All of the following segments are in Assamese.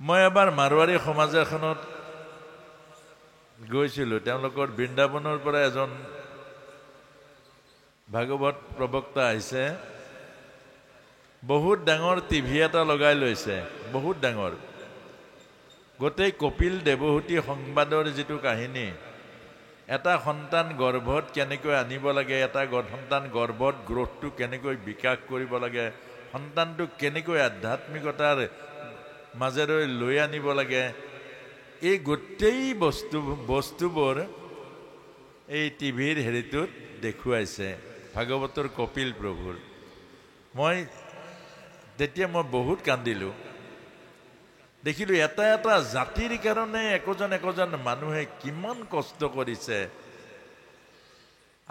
মই এবাৰ মাৰোৱাৰী সমাজ এখনত গৈছিলোঁ। তেওঁলোকৰ বৃন্দাবনৰ পৰা এজন ভাগৱত প্ৰবক্তা আহিছে। বহুত ডাঙৰ টিভি এটা লগাই লৈছে, বহুত ডাঙৰ। গোটেই কপিল দেৱহূতি সংবাদৰ যিটো কাহিনী, এটা সন্তান গৰ্ভত কেনেকৈ আনিব লাগে, এটা সন্তান গৰ্ভত গ্ৰোথটো কেনেকৈ বিকাশ কৰিব লাগে, সন্তানটোক কেনেকৈ আধ্যাত্মিকতাৰ মাজেৰে লৈ আনিব লাগে, এই গোটেই বস্তুবোৰ এই টিভিৰ হেৰিটোত দেখুৱাইছে, ভাগৱতৰ কপিল প্ৰভুৰ। তেতিয়া মই বহুত কান্দিলোঁ। দেখিলোঁ এটা এটা জাতিৰ কাৰণে একোজন একোজন মানুহে কিমান কষ্ট কৰিছে,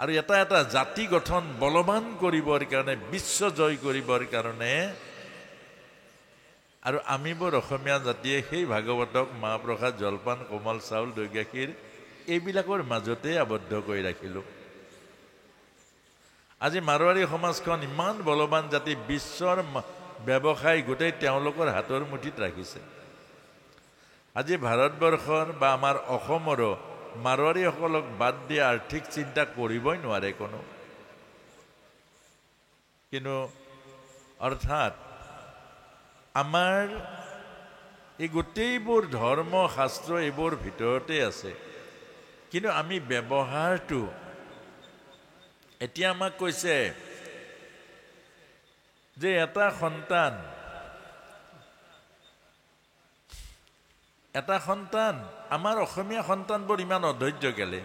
আৰু এটা এটা জাতি গঠন বলৱান কৰিবৰ কাৰণে, বিশ্ব জয় কৰিবৰ কাৰণে। আৰু আমিবোৰ অসমীয়া জাতিয়ে সেই ভাগৱতক মাহ প্ৰসাদ, জলপান, কোমল চাউল, দৈ গাখীৰ এইবিলাকৰ মাজতে আবদ্ধ কৰি ৰাখিলোঁ। আজি মাৰোৱাৰী সমাজখন ইমান বলৱান জাতি, বিশ্বৰ ব্যৱসায় গোটেই তেওঁলোকৰ হাতৰ মুঠিত ৰাখিছে। আজি ভাৰতবৰ্ষৰ বা আমাৰ অসমৰো মাৰোৱাৰীসকলক বাদ দি আৰ্থিক চিন্তা কৰিবই নোৱাৰে কোনো। কিন্তু অৰ্থাৎ আমাৰ এই গোটেইবোৰ ধৰ্ম শাস্ত্ৰ এইবোৰ ভিতৰতে আছে, কিন্তু আমি ব্যৱহাৰটো, এতিয়া আমাক কৈছে যে এটা সন্তান আমাৰ অসমীয়া সন্তানবোৰ ইমান অধৈৰ্য কেলে?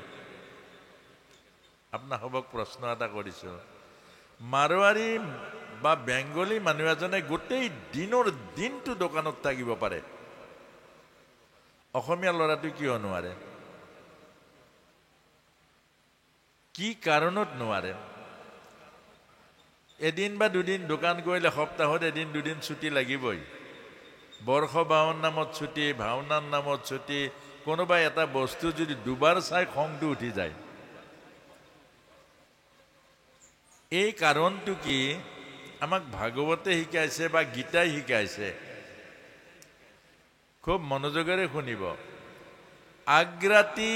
আপোনাসবক প্ৰশ্ন এটা কৰিছোঁ। মাৰোৱাৰী বা বেংগলী মানুহ এজনে গোটেই দিনটো দোকানত থাকিব পাৰে, অসমীয়া ল'ৰাটো কিয় নোৱাৰে? কি কাৰণত নোৱাৰে? এদিন বা দুদিন দোকান কৰিলে সপ্তাহত এদিন দুদিন ছুটি লাগিবই। বৰ্ষ বাহন নামত ছুটি, ভাওনাৰ নামত ছুটি। কোনোবাই এটা বস্তু যদি দুবাৰ চাই খংটো উঠি যায়। এই কাৰণটো কি? আমাক ভাগৱতে শিকাইছে বা গীতাই শিকাইছে, খুব মনোযোগেৰে শুনিব। আগ্ৰাতি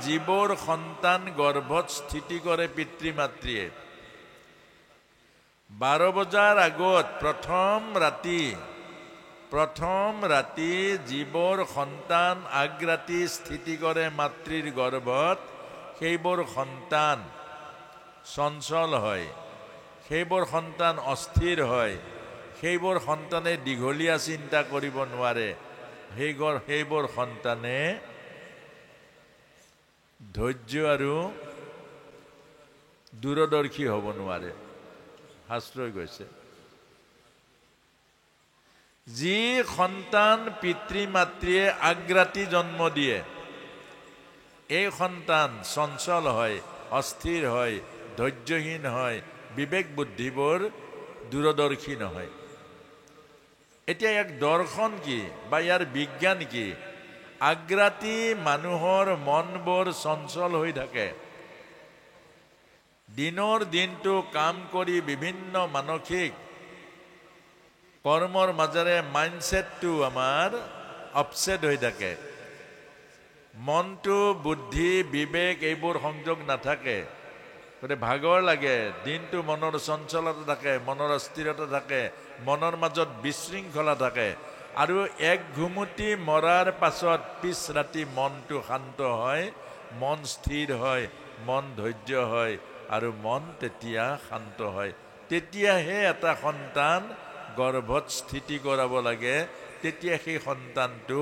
জীৱৰ সন্তান গৰ্ভত স্থিতি কৰে পিতৃ মাতৃয়ে। 12 বজাৰ আগত প্ৰথম ৰাতি জীৱৰ সন্তান আগ্ৰাতি স্থিতি কৰে মাতৃৰ গৰ্ভত। সেইবোৰ সন্তান চঞ্চল হয়, সেইবোৰ সন্তান অস্থিৰ হয়, সেইবোৰ সন্তানে দীঘলীয়া চিন্তা কৰিব নোৱাৰে, সেইবোৰ সন্তানে ধৈৰ্য আৰু দূৰদৰ্শী হ'ব নোৱাৰে। শাস্ত্ৰই কৈছে, যি সন্তান পিতৃ মাতৃয়ে আগ্ৰাতি জন্ম দিয়ে, এই সন্তান চঞ্চল হয়, অস্থিৰ হয়, ধৈৰ্যহীন হয়, বিবেক বুদ্ধিবোৰ দূৰদৰ্শী নহয়। এতিয়া ইয়াক দৰ্শন কি বা ইয়াৰ বিজ্ঞান কি? আগ্ৰাতি মানুহৰ মনবোৰ চঞ্চল হৈ থাকে। দিনৰ দিনটো কাম কৰি বিভিন্ন মানসিক কৰ্মৰ মাজেৰে মাইণ্ডছেটটো আমাৰ আপছেট হৈ থাকে। মনটো, বুদ্ধি, বিবেক এইবোৰ সংযোগ নাথাকে, গতিকে ভাগৰ লাগে। দিনটো মনৰ চঞ্চলতা থাকে, মনৰ অস্থিৰতা থাকে, মনৰ মাজত বিশৃংখলা থাকে। আৰু এক ঘুমুটি মৰাৰ পাছত পিছ ৰাতি মনটো শান্ত হয়, মন স্থিৰ হয়, মন ধৈৰ্য হয়, আৰু মন তেতিয়া শান্ত হয়। তেতিয়াহে এটা সন্তান গৰ্ভত স্থিতি কৰাব লাগে। তেতিয়া সেই সন্তানটো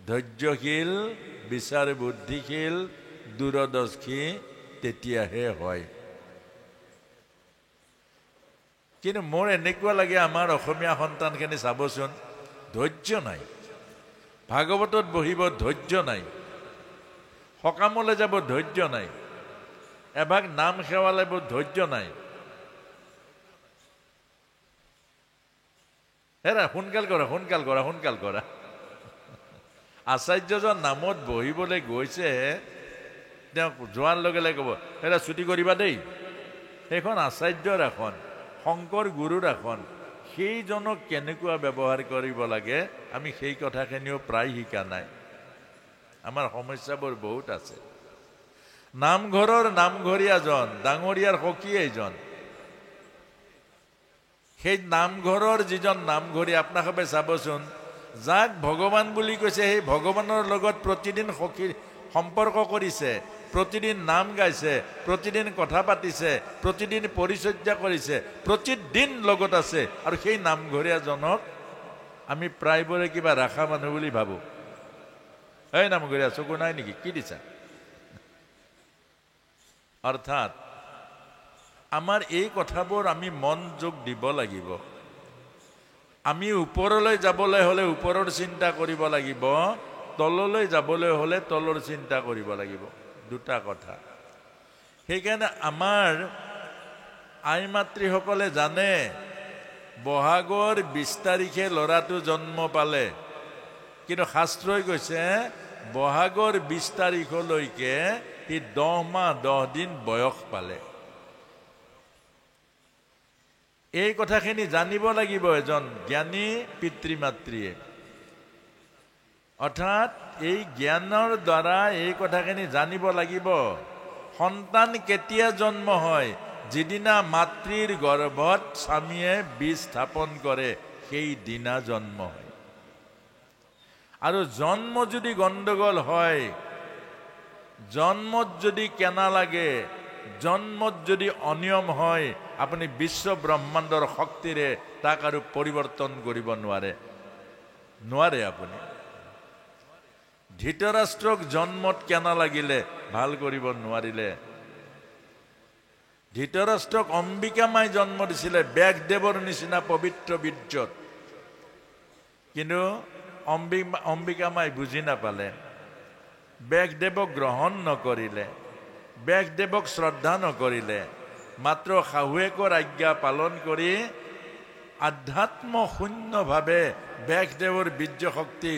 ধৈৰ্যশীল, বিচাৰ বুদ্ধিশীল, দূৰদৰ্শী তেতিয়াহে হয়। কিন্তু মোৰ এনেকুৱা লাগে আমাৰ অসমীয়া সন্তানখিনি চাবচোন, ধৈৰ্য নাই। ভাগৱতত বহিব ধৈৰ্য নাই, সকামলৈ যাব ধৈৰ্য নাই, এভাগ নাম সেৱালে ধৈৰ্য নাই। হেৰা সোনকাল কৰা। আচাৰ্যজন নামত বহিবলৈ গৈছে, তেওঁ যোৱাৰ লগে লগে ক'ব, হেৰা ছুটি কৰিবা দেই। সেইখন আচাৰ্যৰ আসন, শংকৰ গুৰুৰ আসন, সেইজনক কেনেকুৱা ব্যৱহাৰ কৰিব লাগে আমি সেই কথাখিনিও প্ৰায় শিকা নাই। আমাৰ সমস্যাবোৰ বহুত আছে। নামঘৰৰ নামঘৰীয়াজন, ডাঙৰীয়াৰ সখী এইজন, সেই নামঘৰৰ যিজন নামঘৰী আপোনালোকে চাবচোন, যাক ভগৱান বুলি কৈছে সেই ভগৱানৰ লগত প্ৰতিদিন সখী সম্পৰ্ক কৰিছে, প্ৰতিদিন নাম গাইছে, প্ৰতিদিন কথা পাতিছে, প্ৰতিদিন পৰিচৰ্যা কৰিছে, প্ৰতিদিন লগত আছে, আৰু সেই নামঘৰীয়াজনক আমি প্ৰায়বোৰে কিবা ৰাখা মানুহ বুলি ভাবোঁ। এই নামঘৰীয়া চকু নাই নেকি, কি দিছা? অৰ্থাৎ আমাৰ এই কথাবোৰ আমি মনোযোগ দিব লাগিব। আমি ওপৰলৈ যাবলৈ হ'লে ওপৰৰ চিন্তা কৰিব লাগিব, তললৈ যাবলৈ হ'লে তলৰ চিন্তা কৰিব লাগিব, দুটা কথা। সেইকাৰণে আমাৰ আই মাতৃসকলে জানে বহাগৰ 20 তাৰিখে ল'ৰাটো জন্ম পালে, কিন্তু শাস্ত্ৰই কৈছে বহাগৰ 20 তাৰিখলৈকে সি 10 মাহ 10 দিন বয়স পালে। এই কথাখিনি জানিব লাগিব এজন জ্ঞানী পিতৃ মাতৃয়ে। অৰ্থাৎ এই জ্ঞানৰ দ্বাৰা এই কথাখিনি জানিব লাগিব। সন্তান কেতিয়া জন্ম হয়? যিদিনা মাতৃৰ গৰ্ভত স্বামীয়ে বীজ স্থাপন কৰে সেইদিনা জন্ম হয়। আৰু জন্ম যদি গণ্ডগোল হয়, জন্মত যদি কেনা লাগে, জন্মত যদি অনিয়ম হয়, আপুনি বিশ্ব ব্ৰহ্মাণ্ডৰ শক্তিৰে তাক আৰু পৰিৱৰ্তন কৰিব নোৱাৰে আপুনি। ধৃতৰাষ্ট্ৰক জন্মত কেনা লাগিলে ভাল কৰিব নোৱাৰিলে। ধৃতৰাষ্ট্ৰক অম্বিকা মাই জন্ম দিছিলে ব্যাসদেৱৰ নিচিনা পবিত্ৰ বীৰ্যত, কিন্তু অম্বিকা মাই বুজি নাপালে, ব্যাসদেৱক গ্ৰহণ নকৰিলে, ব্যাসদেৱক শ্ৰদ্ধা নকৰিলে, মাত্ৰ শাহুৱেকৰ আজ্ঞা পালন কৰি আধ্যাত্ম শূন্যভাৱে ব্যাসদেৱৰ বীৰ্য শক্তি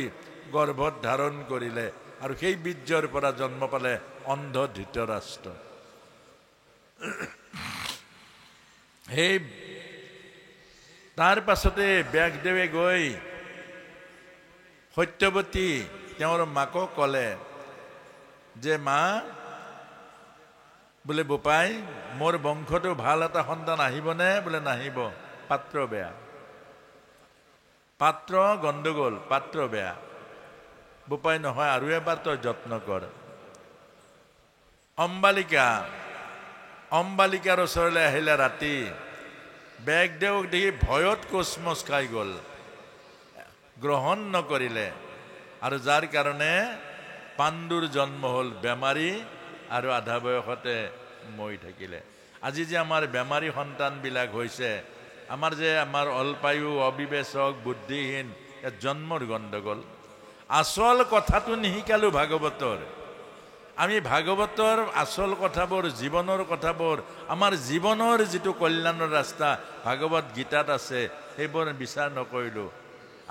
গৰ্ভত ধাৰণ কৰিলে, আৰু সেই বীৰ্যৰ পৰা জন্ম পালে অন্ধ ধৃতৰাষ্ট্ৰ। সেই তাৰ পাছতে ব্যাসদেৱে গৈ সত্যৱতী তেওঁৰ মাকক ক'লে যে মা, বোলে বোপাই মোৰ বংশটো ভাল এটা সন্তান আহিবনে? বোলে নাহিব, পাত্ৰ বেয়া, পাত্ৰ গণ্ডগোল, পাত্ৰ বেয়া। বোপাই নহয়, আৰু এবাৰ তই যত্ন কৰ। অম্বালিকাৰ ওচৰলৈ আহিলে ৰাতি। ব্যাসদেৱক দেখি ভয়ত কোচমচ খাই গ'ল, গ্ৰহণ নকৰিলে, আৰু যাৰ কাৰণে পাণ্ডুৰ জন্ম হ'ল বেমাৰী, আৰু আধা বয়সতে মৰি থাকিলে। আজি যে আমাৰ বেমাৰী সন্তানবিলাক হৈছে, আমাৰ অল্পায়ু, অবিবেচক, বুদ্ধিহীন, জন্মৰ গণ্ডগোল। আচল কথাটো নিশিকালো ভাগৱতৰ। আমি ভাগৱতৰ আচল কথাবোৰ, জীৱনৰ কথাবোৰ, আমাৰ জীৱনৰ যিটো কল্যাণৰ ৰাস্তা ভাগৱত গীতাত আছে, সেইবোৰ বিচাৰ নকৰিলোঁ।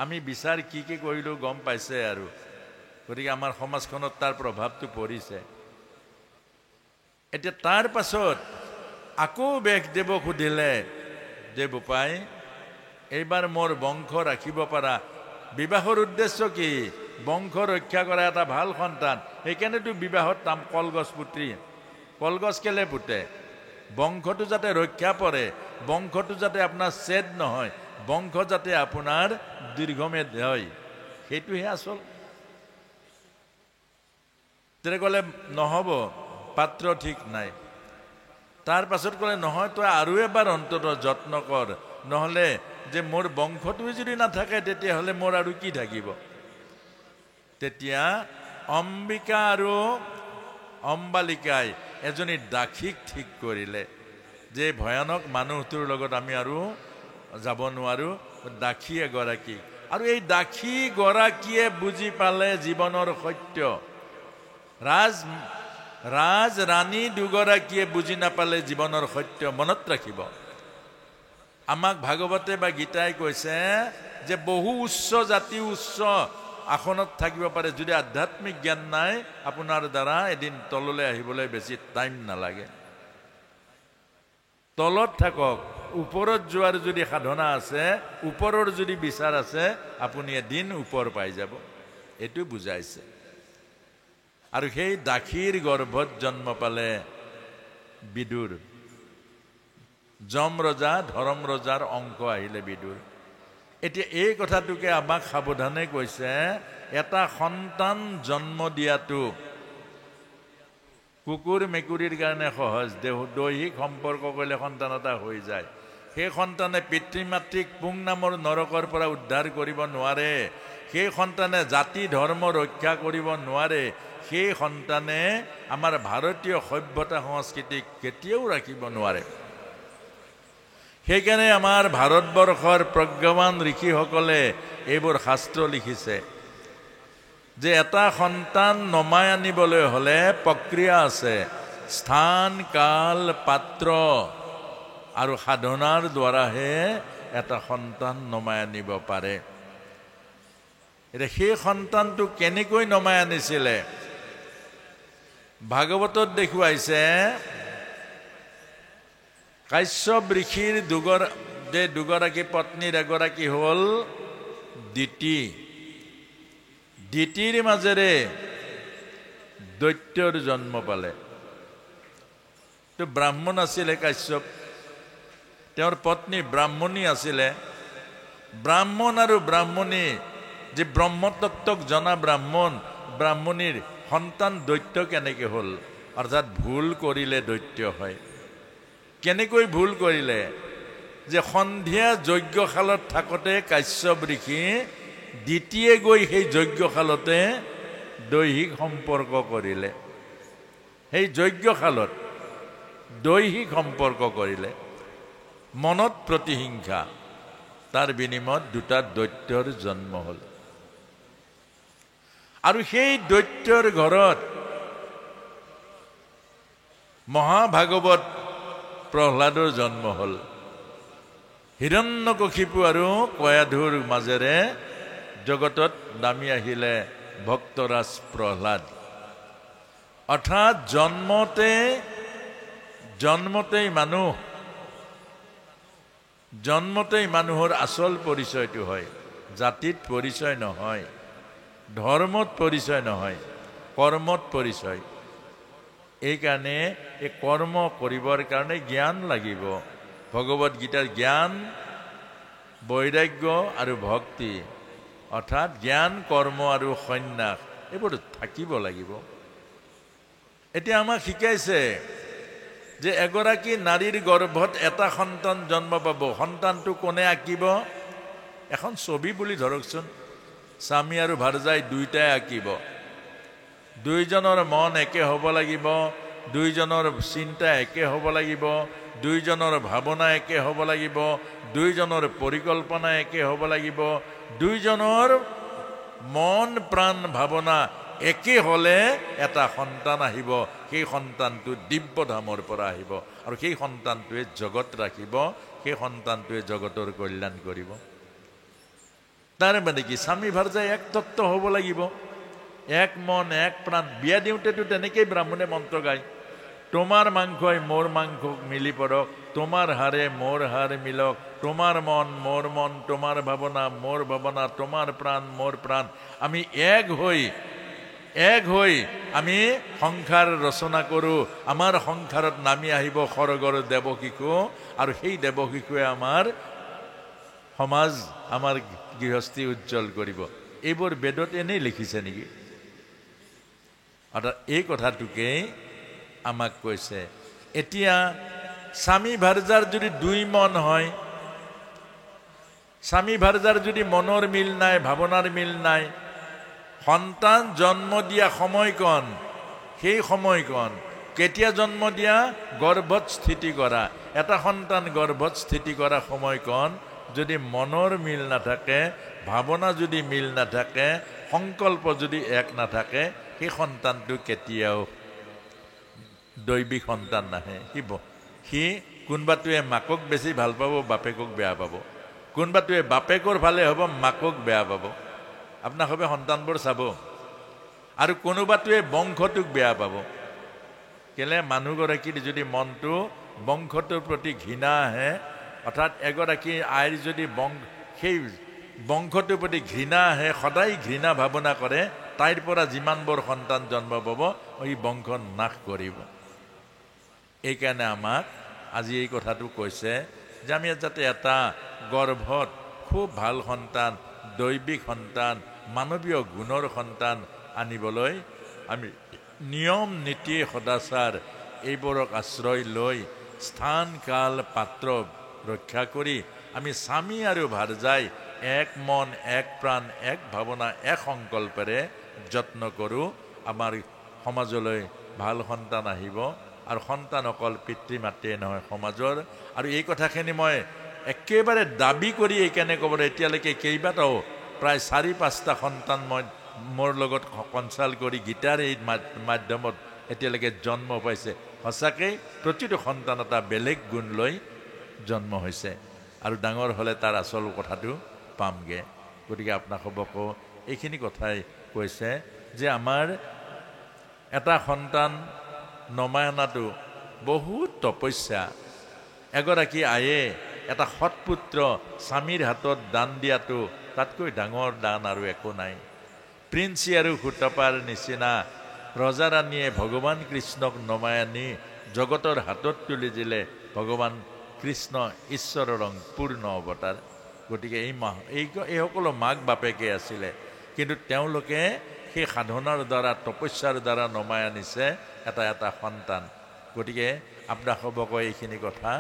আমি বিচাৰ কি কৰিলোঁ গম পাইছে আৰু। গতিকে আমাৰ সমাজখনত তাৰ প্ৰভাৱটো পৰিছে। এতিয়া তাৰ পাছত আকৌ ব্যাসদেৱক সুধিলে যে বোপাই, এইবাৰ মোৰ বংশ ৰাখিব পাৰা। বিবাহৰ উদ্দেশ্য কি? বংশ ৰক্ষা কৰা এটা ভাল সন্তান। সেইকাৰণেতো বিবাহত কলগছ পুতি। কলগছ কেলে পুতে? বংশটো যাতে ৰক্ষা পৰে, বংশটো যাতে আপোনাৰ ছেদ নহয়, বংশ যাতে আপোনাৰ দীৰ্ঘমেদ হয়, সেইটোহে আচল। তেতিয়া ক'লে নহ'ব, পাত্ৰ ঠিক নাই। তাৰ পাছত ক'লে নহয়, তই আৰু এবাৰ অন্তত যত্ন কৰ, নহ'লে যে মোৰ বংশটোৱে যদি নাথাকে তেতিয়াহ'লে মোৰ আৰু কি থাকিব। তেতিয়া অম্বিকা আৰু অম্বালিকাই এজনী দাসীক ঠিক কৰিলে যে ভয়ানক মানুহটোৰ লগত আমি আৰু যাব নোৱাৰোঁ, দাসী এগৰাকী। আৰু এই দাসী গৰাকীয়ে বুজি পালে জীৱনৰ সত্য। ৰাজ ৰাণী দুগৰাকীয়ে বুজি নাপালে জীৱনৰ সত্য। মনত ৰাখিব, আমাক ভাগৱতে বা গীতাই কৈছে যে বহু উচ্চ জাতি উচ্চ আসনত থাকিব পাৰে, যদি আধ্যাত্মিক জ্ঞান নাই আপোনাৰ দ্বাৰা এদিন তললৈ আহিবলৈ বেছি টাইম নালাগে। তলত থাকক, ওপৰত যোৱাৰ যদি সাধনা আছে, ওপৰৰ যদি বিচাৰ আছে, আপুনি এদিন ওপৰ পাই যাব, এইটো বুজাইছে। আৰু সেই দাসীৰ গৰ্ভত জন্ম পালে বিদুৰ। যম ৰজা ধৰম ৰজাৰ অংশ আহিলে বিদুৰ। এতিয়া এই কথাটোকে আমাক সাৱধানে কৈছে, এটা সন্তান জন্ম দিয়াটো কুকুৰ মেকুৰীৰ কাৰণে সহজ, দৈহিক সম্পৰ্ক কৰিলে সন্তান এটা হৈ যায়। সেই সন্তানে পিতৃ মাতৃক পুং নামৰ নৰকৰ পৰা উদ্ধাৰ কৰিব নোৱাৰে, সেই সন্তানে জাতি ধৰ্ম ৰক্ষা কৰিব নোৱাৰে, সেই সন্তানে আমাৰ ভাৰতীয় সভ্যতা সংস্কৃতিক কেতিয়াও ৰাখিব নোৱাৰে। সেইকাৰণে আমাৰ ভাৰতবৰ্ষৰ প্ৰজ্ঞাৱান ঋষিসকলে এইবোৰ শাস্ত্ৰ লিখিছে যে এটা সন্তান নমাই আনিবলৈ হ'লে প্ৰক্ৰিয়া আছে, স্থান কাল পাত্ৰ আৰু সাধনাৰ দ্বাৰাহে এটা সন্তান নমাই আনিব পাৰে। এতিয়া সেই সন্তানটো কেনেকৈ নমাই আনিছিলে? ভাগৱতত দেখুৱাইছে, কাশ্যপ ঋষিৰ দুগৰাকী পত্নীৰ এগৰাকী হ'ল দিতি। দিতিৰ মাজেৰে দৈত্যৰ জন্ম পালে। তো ব্ৰাহ্মণ আছিলে কাশ্যপ, তেওঁৰ পত্নী ব্ৰাহ্মণী আছিলে। ব্ৰাহ্মণ আৰু ব্ৰাহ্মণী, যে ব্ৰহ্মতত্ত্বক জনা ব্ৰাহ্মণীৰ সন্তান দৈত্য কেনেকৈ হ'ল? অৰ্থাৎ ভুল কৰিলে দৈত্য হয়। কেনেকৈ ভুল কৰিলে? যে সন্ধিয়া যজ্ঞশালত থাকোঁতে কাশ্যপ ঋষি দ্বিতীয়ে গৈ সেই যজ্ঞশালতে দৈহিক সম্পৰ্ক কৰিলে। সেই যজ্ঞশালত দৈহিক সম্পৰ্ক কৰিলে, মনত প্ৰতিহিংসা, তাৰ বিনিময়ত দুটা দৈত্যৰ জন্ম হ'ল। আৰু সেই দৈত্যৰ ঘৰত মহাভাগৱত প্ৰহ্লাদৰ জন্ম হ'ল। হিৰণ্যকশিপু আৰু কয়াধুৰ মাজেৰে জগতত নামি আহিলে ভক্তৰাজ প্ৰহ্লাদ। অৰ্থাৎ জন্মতেই মানুহৰ আচল পৰিচয়টো হয়, জাতিত পৰিচয় নহয়, ধৰ্মত পৰিচয় নহয়, কৰ্মত পৰিচয়। এইকাৰণে এই কৰ্ম কৰিবৰ কাৰণে জ্ঞান লাগিব। ভগৱত গীতাৰ জ্ঞান, বৈৰাগ্য আৰু ভক্তি, অৰ্থাৎ জ্ঞান, কৰ্ম আৰু সন্ন্যাস, এইবোৰ থাকিব লাগিব। এতিয়া আমাক শিকাইছে যে এগৰাকী নাৰীৰ গৰ্ভত এটা সন্তান জন্ম পাব। সন্তানটো কোনে আঁকিব? এখন ছবি বুলি ধৰকচোন, স্বামী আৰু ভাৰ্যাই দুয়োটাই আঁকিব। দুইজনৰ মন একে হ'ব লাগিব, দুইজনৰ চিন্তা একে হ'ব লাগিব, দুইজনৰ ভাৱনা একে হ'ব লাগিব, দুইজনৰ পৰিকল্পনা একে হ'ব লাগিব। দুইজনৰ মন প্ৰাণ ভাৱনা একে হ'লে এটা সন্তান আহিব। সেই সন্তানটো দিব্যধামৰ পৰা আহিব আৰু সেই সন্তানটোৱে জগত ৰাখিব, সেই সন্তানটোৱে জগতৰ কল্যাণ কৰিব। তাৰ মানে কি? স্বামী ভাৰ্যাই এক তত্ত্ব হ'ব লাগিব, এক মন এক প্ৰাণ। বিয়া দিওঁতেতো তেনেকেই ব্ৰাহ্মণে মন্ত্ৰ গায়, তোমাৰ মাংসই মোৰ মাংস মিলি পৰক, তোমাৰ হাড়ে মোৰ হাড় মিলক, তোমাৰ মন মোৰ মন, তোমাৰ ভাৱনা মোৰ ভাৱনা, তোমাৰ প্ৰাণ মোৰ প্ৰাণ। আমি এক হৈ আমি সংসাৰ ৰচনা কৰোঁ। আমাৰ সংসাৰত নামি আহিব স্বৰ্গৰ দেৱশিশু, আৰু সেই দেৱশিশুৱে আমাৰ সমাজ, আমাৰ গৃহস্থী উজ্জ্বল কৰিব। এইবোৰ বেদত এনেই লিখিছে নেকি? অৰ্থাৎ এই কথাটোকেই আমাক কৈছে। এতিয়া স্বামী ভাৰ্যাৰ যদি দুই মন হয়, স্বামী ভাৰ্যাৰ যদি মনৰ মিল নাই, ভাৱনাৰ মিল নাই, সন্তান জন্ম দিয়া সময়কণ, সেই সময়কণ কেতিয়া জন্ম দিয়া? গৰ্ভত স্থিতি কৰা। এটা সন্তান গৰ্ভত স্থিতি কৰা সময়কণ যদি মনৰ মিল নাথাকে, ভাৱনা যদি মিল নাথাকে, সংকল্প যদি এক নাথাকে, সেই সন্তানটো কেতিয়াও দৈৱিক সন্তান নাহে। সি কোনোবাটোৱে মাকক বেছি ভাল পাব, বাপেকক বেয়া পাব। কোনোবাটোৱে বাপেকৰ ভালে হ'ব, মাকক বেয়া পাব। আপোনাক সবে সন্তানবোৰ চাব। আৰু কোনোবাটোৱে বংশটোক বেয়া পাব। কেলে? মানুহগৰাকীৰ যদি মনটো বংশটোৰ প্ৰতি ঘৃণা আহে, অৰ্থাৎ এগৰাকী আইৰ যদি সেই বংশটোৰ প্ৰতি ঘৃণা আহে, সদায় ঘৃণা ভাৱনা কৰে, তাইৰ পৰা যিমানবোৰ সন্তান জন্ম পাব এই বংশ নাশ কৰিব। এইকাৰণে আমাক আজি এই কথাটো কৈছে যে আমি যাতে এটা গৰ্ভত খুব ভাল সন্তান, দৈবিক সন্তান, মানৱীয় গুণৰ সন্তান আনিবলৈ আমি নিয়ম নীতি সদাচাৰ এইবোৰক আশ্ৰয় লৈ স্থান কাল পাত্ৰ ৰক্ষা কৰি আমি স্বামী আৰু ভাৰ্যাই এক মন এক প্ৰাণ এক ভাৱনা এক সংকল্পেৰে যত্ন কৰোঁ। আমাৰ সমাজলৈ ভাল সন্তান আহিব, আৰু সন্তান অকল পিতৃ মাতৃয়ে নহয় সমাজৰ। আৰু এই কথাখিনি মই একেবাৰে দাবী কৰি এইকাৰণে ক'বলৈ, এতিয়ালৈকে কেইবাটাও প্ৰায় 4-5টা সন্তান মই মোৰ লগত কনচাল্ট কৰি গীটাৰ এই মাধ্যমত এতিয়ালৈকে জন্ম পাইছে। সঁচাকৈ প্ৰতিটো সন্তান এটা বেলেগ গুণ লৈ জন্ম হৈছে, আৰু ডাঙৰ হ'লে তাৰ আচল কথাটো পামগৈ। গতিকে আপোনালোককো এইখিনি কথাই কৈছে যে আমাৰ এটা সন্তান নমাই অনাটো বহুত তপস্যা। এগৰাকী আয়ে এটা সৎপুত্ৰ স্বামীৰ হাতত দান দিয়াটো তাতকৈ ডাঙৰ দান আৰু একো নাই। প্ৰিন্সি আৰু সুতপাৰ নিচিনা ৰজাৰাণীয়ে ভগৱান কৃষ্ণক নমাই আনি জগতৰ হাতত তুলি দিলে ভগৱান কৃষ্ণ ঈশ্বৰৰ পূৰ্ণ অৱতাৰ। গতিকে এই সকলো মাক বাপেকে আছিলে, কিন্তু তেওঁলোকে সেই সাধনাৰ দ্বাৰা তপস্যাৰ দ্বাৰা নমাই আনিছে এটা সন্তান। গতিকে আপোনালোককো এইখিনি কথা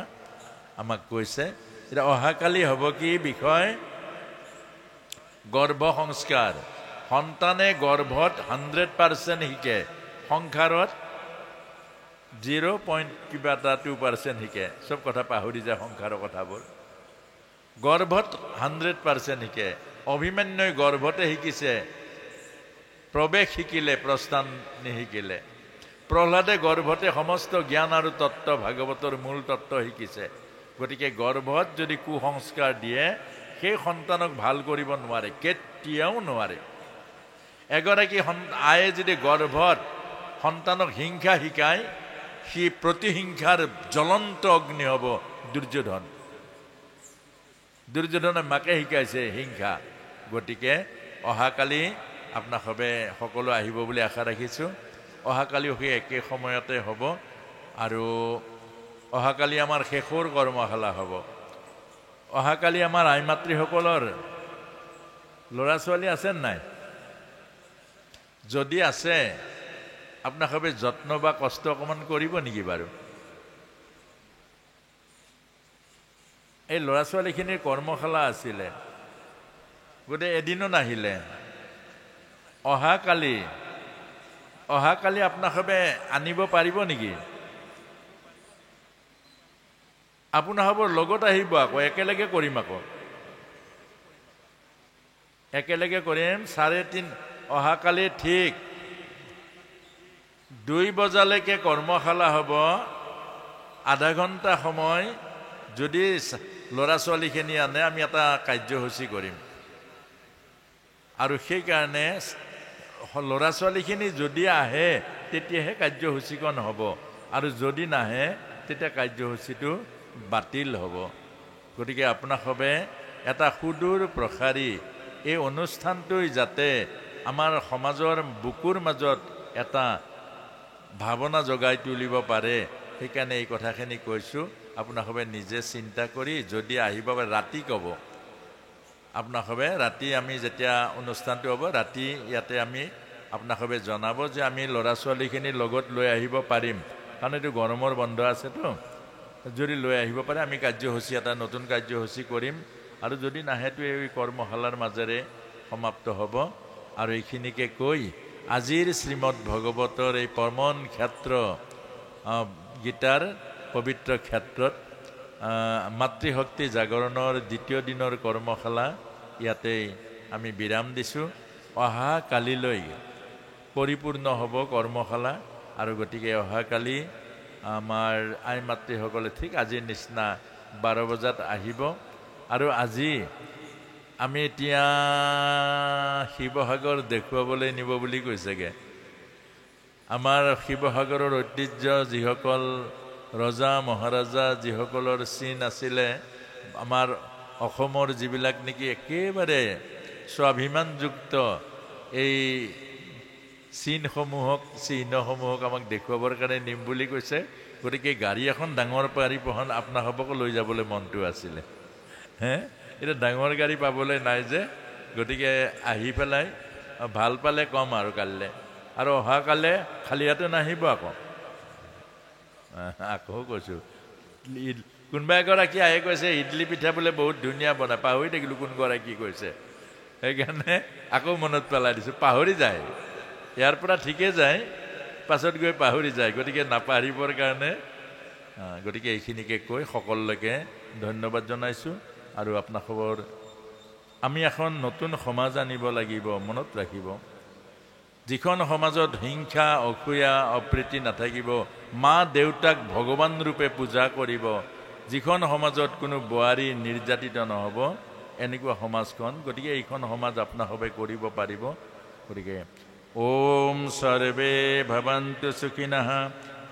আমাক কৈছে। এতিয়া অহাকালি হ'ব কি বিষয়? গৰ্ভ সংস্কাৰ। সন্তানে গৰ্ভত 100% শিকে, সংসাৰত 0.2% শিকে। চব কথা পাহৰি যায় সংসাৰৰ কথাবোৰ। গৰ্ভত 100% শিকে। অভিমন্যুই গৰ্ভতে শিকিছে, প্ৰৱেশ শিকিলে, প্ৰস্থান নিশিকিলে। প্ৰহ্লাদে গৰ্ভতে সমস্ত জ্ঞান আৰু তত্ত্ব, ভাগৱতৰ মূল তত্ত্ব শিকিছে। গতিকে গৰ্ভত যদি কুসংস্কাৰ দিয়ে সেই সন্তানক ভাল কৰিব নোৱাৰে, কেতিয়াও নোৱাৰে। এগৰাকী আয়ে যদি গৰ্ভত সন্তানক হিংসা শিকায়, সি প্ৰতিহিংসাৰ জ্বলন্ত অগ্নি হ'ব দুৰ্যোধন। দুৰ্যোধনে মাকে শিকাইছে হিংসা। গতিকে অহাকালি আপোনালোকে সকলো আহিব বুলি আশা ৰাখিছোঁ। অহাকালিও সেই একে সময়তে হ'ব, আৰু অহাকালি আমাৰ শেষৰ কৰ্মশালা হ'ব। অহাকালি আমাৰ আই মাতৃসকলৰ ল'ৰা ছোৱালী আছে নাই? যদি আছে আপোনালোকে যত্ন বা কষ্ট অকণমান কৰিব নেকি বাৰু? এই ল'ৰা ছোৱালীখিনিৰ কৰ্মশালা আছিলে, গতিকে এদিনো নাহিলে। অহাকালি আপোনালোকে আনিব পাৰিব নেকি? আপোনালোকৰ লগত আহিব, আকৌ একেলগে কৰিম, আকৌ একেলগে কৰিম। 3:30 অহাকালি ঠিক 2 বজালৈকে কৰ্মশালা হ'ব। আধা ঘণ্টা সময় যদি ল'ৰা ছোৱালীখিনি আনে আমি এটা কাৰ্যসূচী কৰিম, আৰু সেইকাৰণে ল'ৰা ছোৱালীখিনি যদি আহে তেতিয়াহে কাৰ্যসূচীখন হ'ব, আৰু যদি নাহে তেতিয়া কাৰ্যসূচীটো বাতিল হ'ব। গতিকে আপোনালোকে এটা সুদূৰ প্ৰসাৰী এই অনুষ্ঠানটোই যাতে আমাৰ সমাজৰ বুকুৰ মাজত এটা ভাৱনা জগাই তুলিব পাৰে, সেইকাৰণে এই কথাখিনি কৈছোঁ। আপোনালোকে নিজে চিন্তা কৰি যদি আহিব পাৰে ৰাতি ক'ব। আপোনালোকে ৰাতি আমি যেতিয়া অনুষ্ঠানটো হ'ব, ৰাতি ইয়াতে আমি আপোনালোকে জনাব যে আমি ল'ৰা ছোৱালীখিনি লগত লৈ আহিব পাৰিম, কাৰণ এইটো গৰমৰ বন্ধ আছেতো। যদি লৈ আহিব পাৰে আমি কাৰ্যসূচী এটা নতুন কাৰ্যসূচী কৰিম, আৰু যদি নাহেতো এই কৰ্মশালাৰ মাজেৰে সমাপ্ত হ'ব। আৰু এইখিনিকে কৈ আজিৰ শ্ৰীমদ ভাগৱতৰ এই পৰমন ক্ষেত্ৰ গীতাৰ পবিত্ৰ ক্ষেত্ৰত মাতৃশক্তি জাগৰণৰ 2য় দিনৰ কৰ্মশালা ইয়াতেই আমি বিৰাম দিছোঁ। অহা কালিলৈ পৰিপূৰ্ণ হ'ব কৰ্মশালা, আৰু গতিকে অহাকালি আমাৰ আই মাতৃসকলে ঠিক আজিৰ নিচিনা 12 বজাত আহিব। আৰু আজি আমি এতিয়া শিৱসাগৰ দেখুৱাবলৈ নিব বুলি কৈছেগৈ। আমাৰ শিৱসাগৰৰ ঐতিহ্য যিসকল ৰজা মহাৰাজা যিসকলৰ চিন আছিলে, আমাৰ অসমৰ যিবিলাক নেকি একেবাৰে স্বাভিমানযুক্ত এই চিহ্নসমূহক আমাক দেখুৱাবৰ কাৰণে নিম বুলি কৈছে। গতিকে গাড়ী এখন ডাঙৰ পৰিবহণ আপোনালোককো লৈ যাবলৈ মনটো আছিলে। এতিয়া ডাঙৰ গাড়ী পাবলৈ নাই যে, গতিকে আহি পেলাই ভাল পালে কম আৰু কালিলৈ, আৰু অহাকালে খালী হাতে নাহিব আকৌ কৈছোঁ। কোনোবা এগৰাকী আহি কৈছে ইডলি পিঠা বোলে বহুত ধুনীয়া বনায়, পাহৰি থাকিলোঁ কোনগৰাকী কৈছে, সেইকাৰণে আকৌ মনত পেলাই দিছোঁ। পাহৰি যায়, ইয়াৰ পৰা ঠিকে যায়, পাছত গৈ পাহৰি যায়। গতিকে নাপাহৰিবৰ কাৰণে গতিকে এইখিনিকে কৈ সকলোকে ধন্যবাদ জনাইছোঁ। আৰু আপোনালোকৰ আমি এখন নতুন সমাজ আনিব লাগিব। মনত ৰাখিব, যিখন সমাজত হিংসা, অসূয়া, অপ্ৰীতি নাথাকিব, মা দেউতাক ভগৱান ৰূপে পূজা কৰিব, যিখন সমাজত কোনো বোৱাৰী নিৰ্যাতিত নহ'ব, এনেকুৱা সমাজখন, গতিকে এইখন সমাজ আপোনালোকে কৰিব পাৰিব। গতিকে ওম সৰ্বে ভৱন্তু সুখিনঃ,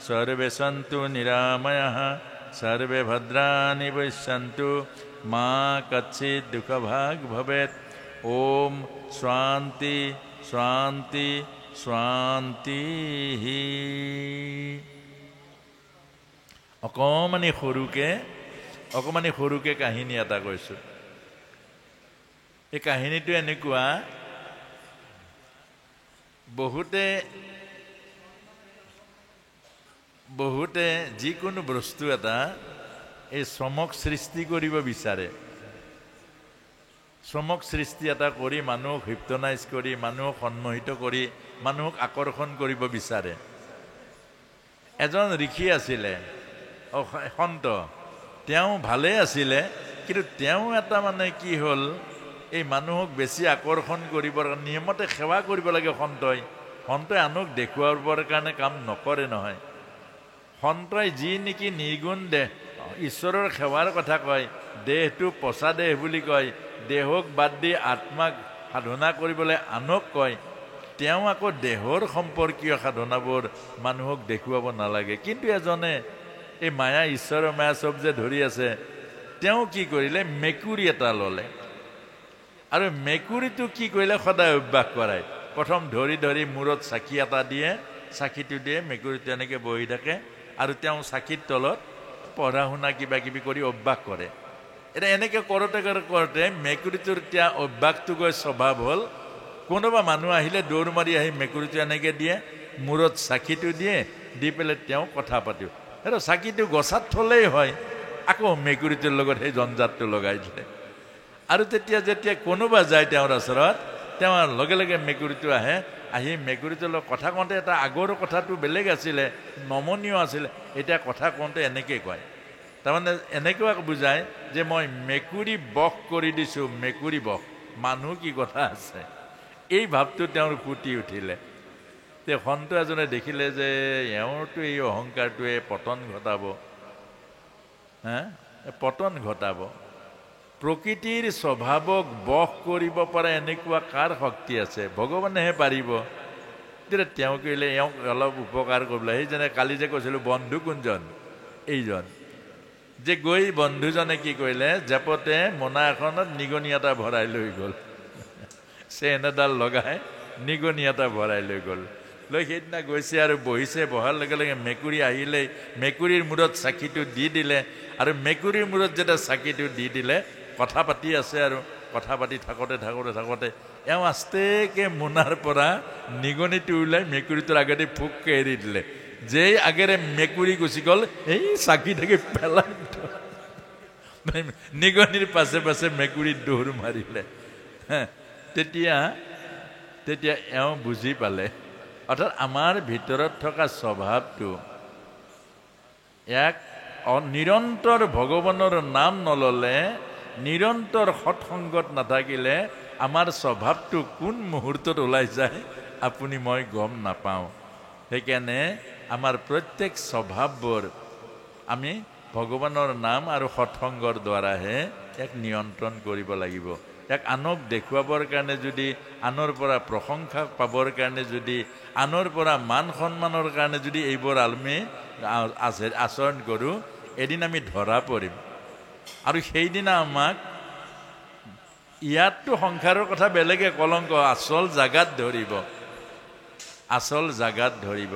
সৰ্বে সন্তু নিৰাময়ঃ, সৰ্বে ভদ্ৰাণি পশ্যন্তু, মা কচ্চিৎ দুঃখভাগ ভৱেৎ। ওম শান্তি শান্তি শান্তি। অকণমানি সৰুকে কাহিনী এটা কৈছোঁ। এই কাহিনীটো এনেকুৱা, বহুতে যিকোনো বস্তু এটা এই চমক সৃষ্টি কৰিব বিচাৰে। চমক সৃষ্টি এটা কৰি মানুহক হিপটনাইজ কৰি, মানুহক সন্মোহিত কৰি, মানুহক আকৰ্ষণ কৰিব বিচাৰে। এজন ঋষি আছিলে, সন্ত, তেওঁ ভালেই আছিলে, কিন্তু তেওঁ এটা মানে কি হ'ল, এই মানুহক বেছি আকৰ্ষণ কৰিবৰ কাৰণে নিয়মতে সেৱা কৰিব লাগে। সন্তই আনক দেখুৱাবৰ কাৰণে কাম নকৰে নহয়। সন্তই যি নেকি নিৰ্গুণ দেহ, ঈশ্বৰৰ সেৱাৰ কথা কয়, দেহটো পচা দেহ বুলি কয়, দেহক বাদ দি আত্মাক সাধনা কৰিবলৈ আনক কয়, তেওঁ আকৌ দেহৰ সম্পৰ্কীয় সাধনাবোৰ মানুহক দেখুৱাব নালাগে। কিন্তু এজনে এই মায়া, ঈশ্বৰৰ মায়া চব যে ধৰি আছে, তেওঁ কি কৰিলে, মেকুৰী এটা ল'লে, আৰু মেকুৰীটো কি কৰিলে, সদায় অভ্যাস কৰায়। প্ৰথম ধৰি ধৰি মূৰত চাকি এটা দিয়ে, চাকিটো দিয়ে, মেকুৰীটো এনেকৈ বহি থাকে, আৰু তেওঁ চাকিৰ তলত পঢ়া শুনা কিবা কিবি কৰি অভ্যাস কৰে। এতিয়া এনেকৈ কৰোঁতে মেকুৰীটোৰ এতিয়া অভ্যাসটো গৈ স্বভাৱ হ'ল। কোনোবা মানুহ আহিলে দৌৰ মাৰি আহি মেকুৰীটো এনেকৈ দিয়ে, মূৰত চাকিটো দিয়ে, দি পেলাই তেওঁ কথা পাতিব। সেইটো চাকিটো গছাত থ'লেই হয়, আকৌ মেকুৰীটোৰ লগত সেই জঞ্জাতটো লগাই দিলে। আৰু যেতিয়া কোনোবা যায় তেওঁৰ ওচৰত, তেওঁৰ লগে লগে মেকুৰীটো আহি মেকুৰীটোৰ লগত কথা কওঁতে, এটা আগৰ কথাটো বেলেগ আছিলে, নমনীয় আছিলে, এতিয়া কথা কওঁতে এনেকৈ কয়। তাৰমানে এনেকুৱা বুজায় যে মই মেকুৰী বশ কৰি দিছোঁ, মেকুৰী বশ, মানুহ কি কথা আছে, এই ভাৱটো তেওঁৰ ফুটি উঠিলে। তে সন্ত এজনে দেখিলে যে এওঁৰতো এই অহংকাৰটোৱে পতন ঘটাব। প্ৰকৃতিৰ স্বভাৱক বশ কৰিব পৰা এনেকুৱা কাৰ শক্তি আছে? ভগৱানেহে পাৰিব। তেতিয়া তেওঁ কৰিলে, এওঁক অলপ উপকাৰ কৰিবলৈ, সেই যেনে কালি যে কৈছিলোঁ বন্ধু কোনজন, এইজন যে গৈ বন্ধুজনে কি কৰিলে, জেপতে মোনা এখনত নিগনি এটা ভৰাই লৈ গ'ল, চেন এডাল লগাই নিগনি এটা ভৰাই লৈ গ'ল। লৈ সেইদিনা গৈছে আৰু বহিছে, বহাৰ লগে লগে মেকুৰী আহিলেই মেকুৰীৰ মূৰত চাকিটো দি দিলে, আৰু মেকুৰীৰ মূৰত যেতিয়া চাকিটো দি দিলে, কথা পাতি আছে, আৰু কথা পাতি থাকোঁতে এওঁ আস্তেকে মোনাৰ পৰা নিগনিটো ওলাই মেকুৰীটোৰ আগতে ফুককে এৰি দিলে। যেই আগেৰে মেকুৰী গুচি গ'ল, এই চাকি থাকি পেলাই নিগনিৰ পাছে পাছে মেকুৰী দৌৰ মাৰিলে। তেতিয়া এওঁ বুজি পালে, অৰ্থাৎ আমাৰ ভিতৰত থকা স্বভাৱটো নিৰন্তৰ ভগৱানৰ নাম নল'লে, নিৰন্তৰ সৎসংগত নাথাকিলে আমাৰ স্বভাৱটো কোন মুহূৰ্তত ওলাই যায় আপুনি মই গম নাপাওঁ। সেইকাৰণে আমাৰ প্ৰত্যেক স্বভাৱবোৰ আমি ভগৱানৰ নাম আৰু সৎসংগৰ দ্বাৰাহে নিয়ন্ত্ৰণ কৰিব লাগিব। আনক দেখুৱাবৰ কাৰণে যদি, আনৰ পৰা প্ৰশংসা পাবৰ কাৰণে যদি, আনৰ পৰা মান সন্মানৰ কাৰণে যদি এইবোৰ আমি আচৰণ কৰোঁ, এদিন আমি ধৰা পৰিম। আৰু সেইদিনা আমাক ইয়াততো সংসাৰৰ কথা বেলেগে কলংক আচল জাগাত ধৰিব, আচল জাগাত ধৰিব।